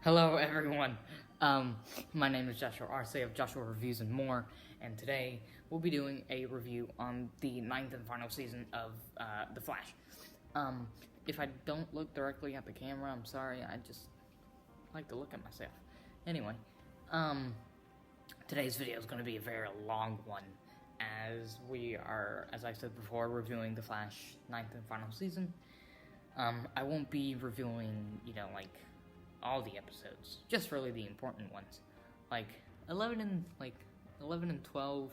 Hello, everyone. My name is Joshua Arce of Joshua Reviews and More, and today we'll be doing a review on the 9th and final season of The Flash. If I don't look directly at the camera, I'm sorry. I just like to look at myself. Anyway, today's video is going to be a very long one, as we are, as I said before, reviewing The Flash 9th and final season. I won't be reviewing, all the episodes, just really the important ones. 11 and 12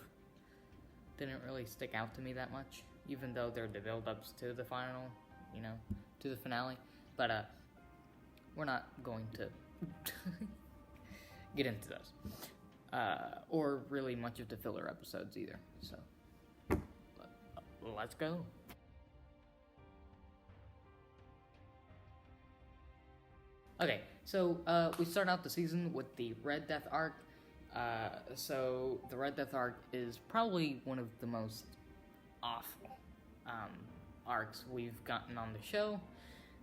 didn't really stick out to me that much, even though they're the build-ups to the final, to the finale. But we're not going to get into those, or really much of the filler episodes either. So let's go. Okay, so we start out the season with the Red Death arc. So the Red Death arc is probably one of the most awful arcs we've gotten on the show.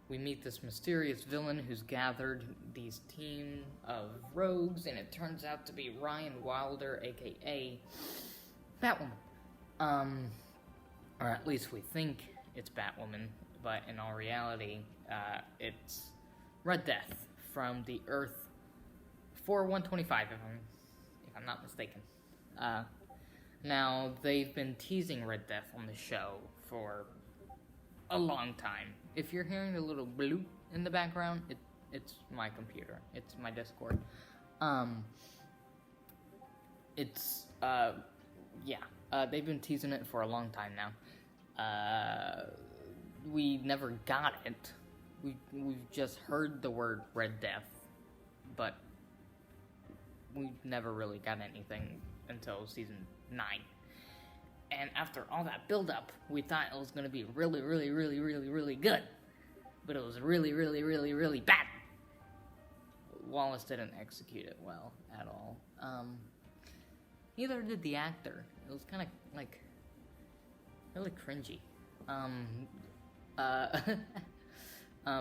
We meet this mysterious villain who's gathered these team of rogues, and it turns out to be Ryan Wilder, aka Batwoman. Or at least we think it's Batwoman, but in all reality, it's Red Death from the Earth 4125, if I'm not mistaken. Now, they've been teasing Red Death on the show for a long time. If you're hearing the little bloop in the background, it's my computer. It's my Discord. They've been teasing it for a long time now. We never got it. We've just heard the word Red Death, but we never really got anything until season 9. And after all that build-up, we thought it was going to be really, really, really, really, really good. But it was really, really, really, really bad. Wallace didn't execute it well at all. Neither did the actor. It was kind of, really cringy.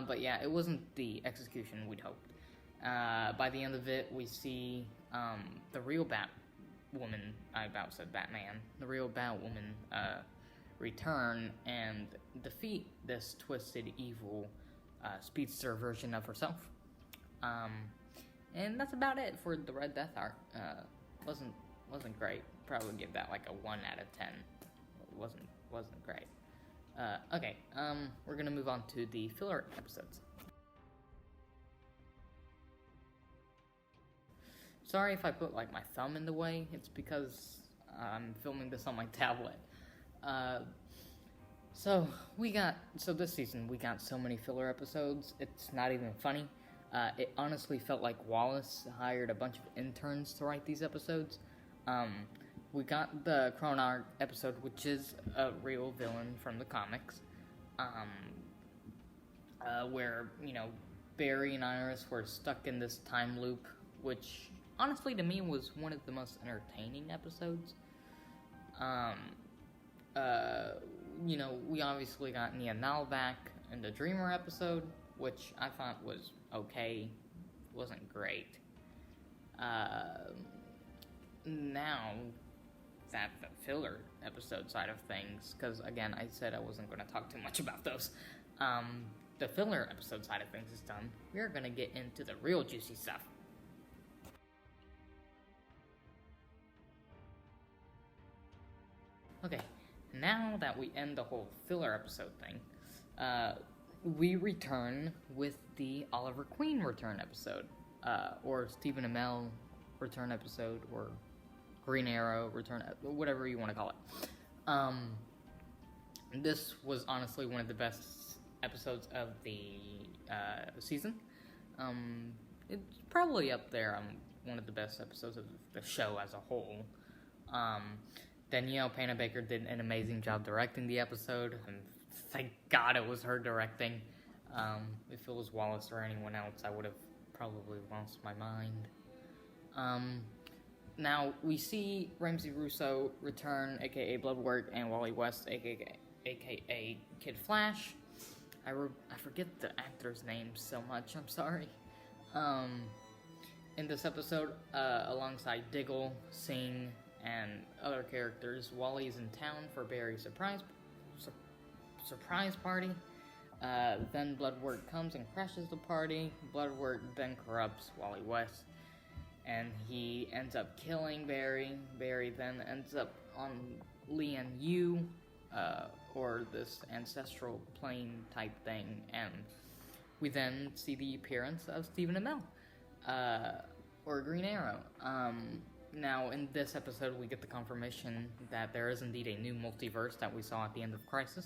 But yeah, it wasn't the execution we'd hoped. By the end of it, we see the real Batwoman, I about said Batman, the real Batwoman return and defeat this twisted, evil speedster version of herself. And that's about it for the Red Death arc. Wasn't great. Probably give that like a 1 out of 10. Wasn't great. We're gonna move on to the filler episodes. Sorry if I put my thumb in the way. It's because I'm filming this on my tablet. So this season we got so many filler episodes, it's not even funny. It honestly felt like Wallace hired a bunch of interns to write these episodes. We got the Chronarch episode, which is a real villain from the comics, where, Barry and Iris were stuck in this time loop, which, honestly, to me, was one of the most entertaining episodes. We obviously got Nia Nal back in the Dreamer episode, which I thought was okay, wasn't great. Now that the filler episode side of things, because again, I said I wasn't going to talk too much about those. The filler episode side of things is done. We're going to get into the real juicy stuff. Okay, now that we end the whole filler episode thing, we return with the Oliver Queen return episode, or Stephen Amell return episode, or Green Arrow return, whatever you want to call it. This was honestly one of the best episodes of the season. It's probably up there on one of the best episodes of the show as a whole. Danielle Panabaker did an amazing job directing the episode, and thank God it was her directing. If it was Wallace or anyone else, I would have probably lost my mind. Now, we see Ramsey Russo return, aka Bloodwork, and Wally West, aka Kid Flash. I forget the actor's name so much, I'm sorry. Um, in this episode, alongside Diggle, Sing, and other characters, Wally is in town for Barry's surprise party. Then Bloodworth comes and crashes the party. Bloodworth then corrupts Wally West, and he ends up killing Barry. Barry then ends up on Lian Yu, or this ancestral plane type thing, and we then see the appearance of Stephen Amell, or Green Arrow. Now, in this episode, we get the confirmation that there is indeed a new multiverse that we saw at the end of Crisis,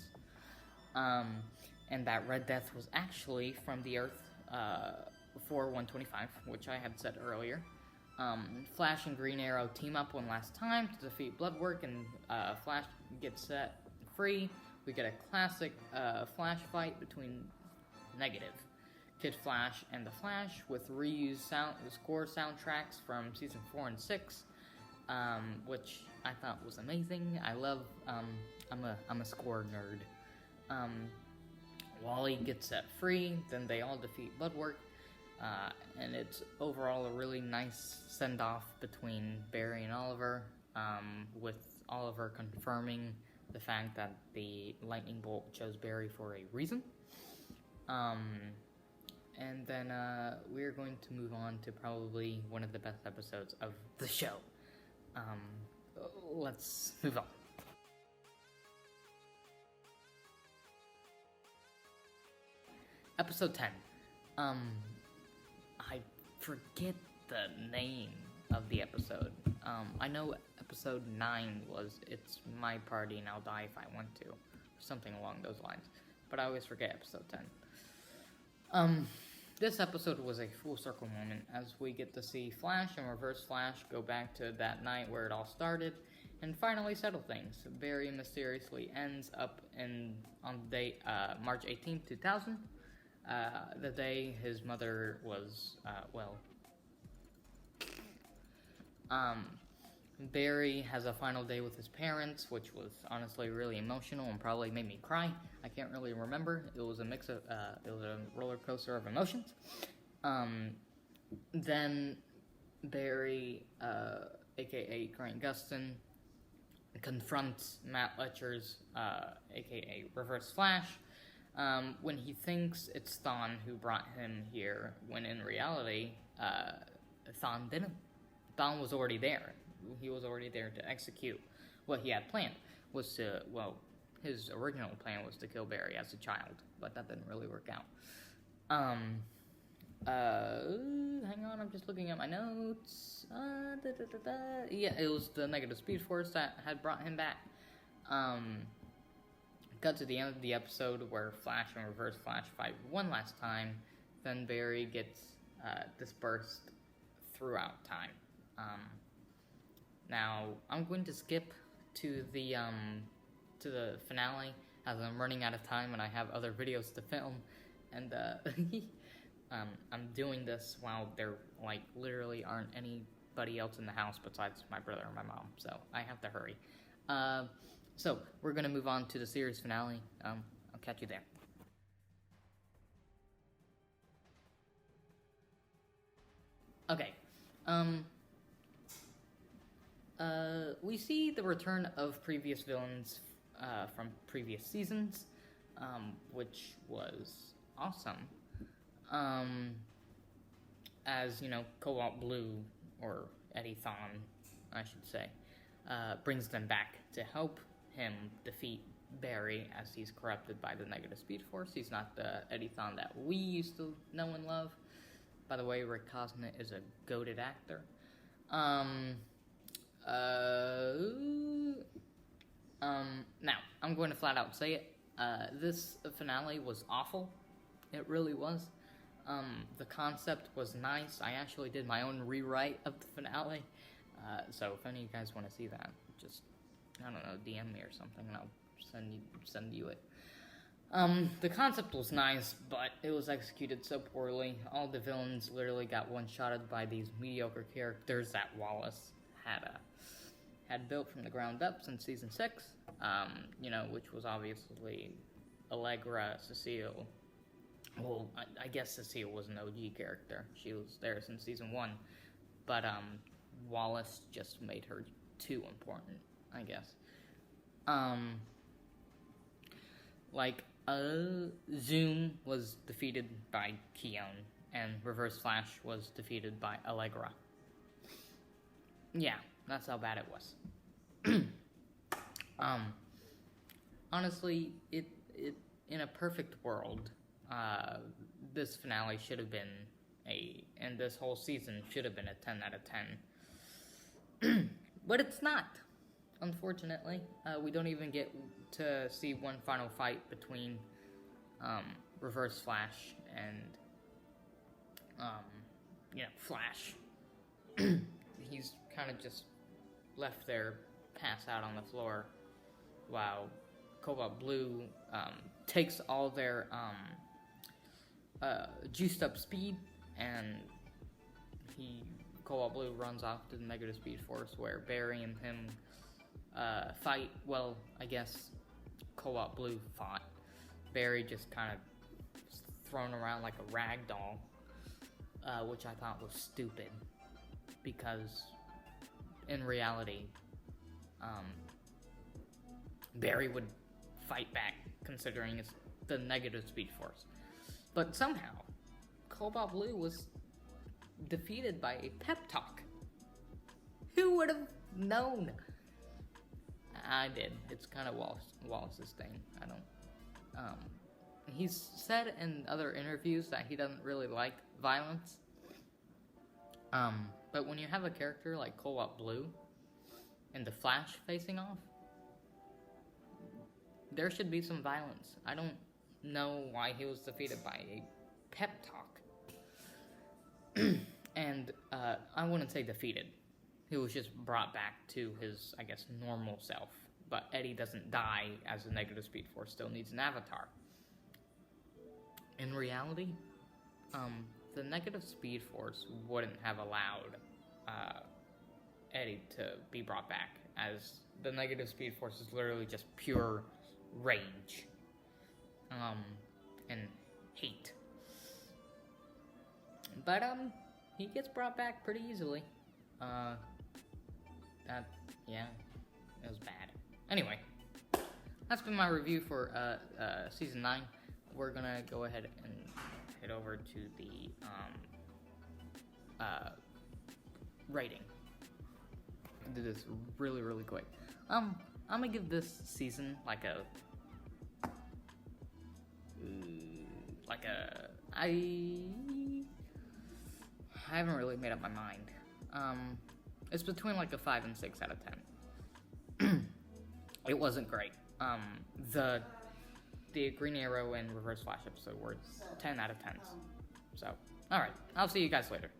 and that Red Death was actually from the Earth 4125, which I had said earlier. Flash and Green Arrow team up one last time to defeat Bloodworth, and Flash gets set free. We get a classic Flash fight between Kid Flash and the Flash with reused score soundtracks from season 4 and 6, which I thought was amazing. I love. I'm a score nerd. Wally gets set free. Then they all defeat Bloodworth. And it's overall a really nice send-off between Barry and Oliver, with Oliver confirming the fact that the lightning bolt chose Barry for a reason. And then we're going to move on to probably one of the best episodes of the show. Let's move on. Episode 10. I forget the name of the episode. I know episode 9 was It's My Party and I'll Die If I Want To, or something along those lines, but I always forget episode 10. This episode was a full circle moment as we get to see Flash and Reverse Flash go back to that night where it all started and finally settle things. Barry mysteriously ends up on the date March 18th, 2000. The day his mother was, Barry has a final day with his parents, which was honestly really emotional and probably made me cry. I can't really remember. It was a mix of, it was a roller coaster of emotions. Then Barry, aka Grant Gustin, confronts Matt Letcher's, aka Reverse Flash, when he thinks it's Thawne who brought him here, when in reality, Thawne didn't. Thawne was already there. He was already there to execute what he had planned. His original plan was to kill Barry as a child, but that didn't really work out. Hang on, I'm just looking at my notes. Yeah, it was the negative Speed Force that had brought him back. Cut to the end of the episode where Flash and Reverse Flash fight one last time. Then Barry gets dispersed throughout time. Now I'm going to skip to the finale as I'm running out of time and I have other videos to film, and I'm doing this while there literally aren't anybody else in the house besides my brother and my mom, so I have to hurry. So we're gonna move on to the series finale. I'll catch you there. Okay. We see the return of previous villains from previous seasons, which was awesome. As you know, Cobalt Blue, or Eddie Thawne, I should say, brings them back to help him defeat Barry as he's corrupted by the negative Speed Force. He's not the Eddie Thawne that we used to know and love. By the way, Rick Cosnett is a goated actor. Now, I'm going to flat out say it. This finale was awful. It really was. The concept was nice. I actually did my own rewrite of the finale. So if any of you guys want to see that, just, I don't know, DM me or something and I'll send you it. The concept was nice, but it was executed so poorly. All the villains literally got one-shotted by these mediocre characters that Wallace had built from the ground up since season 6, which was obviously Allegra, Cecile, well, I guess Cecile was an OG character. She was there since season 1. But, Wallace just made her too important, I guess. Zoom was defeated by Keone, and Reverse Flash was defeated by Allegra. Yeah, that's how bad it was. Honestly, it in a perfect world, this finale should have been and this whole season should have been a 10 out of 10. But it's not. Unfortunately, we don't even get to see one final fight between Reverse Flash and Flash. He's kind of just left there, pass out on the floor, while Cobalt Blue takes all their juiced up speed, and Cobalt Blue runs off to the Negative Speed Force, where Barry and him fight. Well, I guess Cobalt Blue fought. Barry just kind of thrown around like a rag doll, which I thought was stupid, because in reality, Barry would fight back, considering it's the Negative Speed Force. But somehow, Cobalt Blue was defeated by a pep talk. Who would have known? I did. It's kind of Wallace's thing. I don't. He's said in other interviews that he doesn't really like violence. But when you have a character like Cobalt Blue and the Flash facing off, there should be some violence. I don't know why he was defeated by a pep talk. And I wouldn't say defeated. He was just brought back to his, I guess, normal self. But Eddie doesn't die, as the Negative Speed Force still needs an avatar. In reality, the Negative Speed Force wouldn't have allowed Eddie to be brought back, as the Negative Speed Force is literally just pure rage and hate. But he gets brought back pretty easily. Yeah, it was bad. Anyway, that's been my review for season 9. We're gonna go ahead and head over to the rating. I'll do this really, really quick. I'm gonna give this season I haven't really made up my mind. It's between like a 5 and 6 out of 10. It wasn't great. The Green Arrow and Reverse Flash episode were 10 out of 10s. So, alright. I'll see you guys later.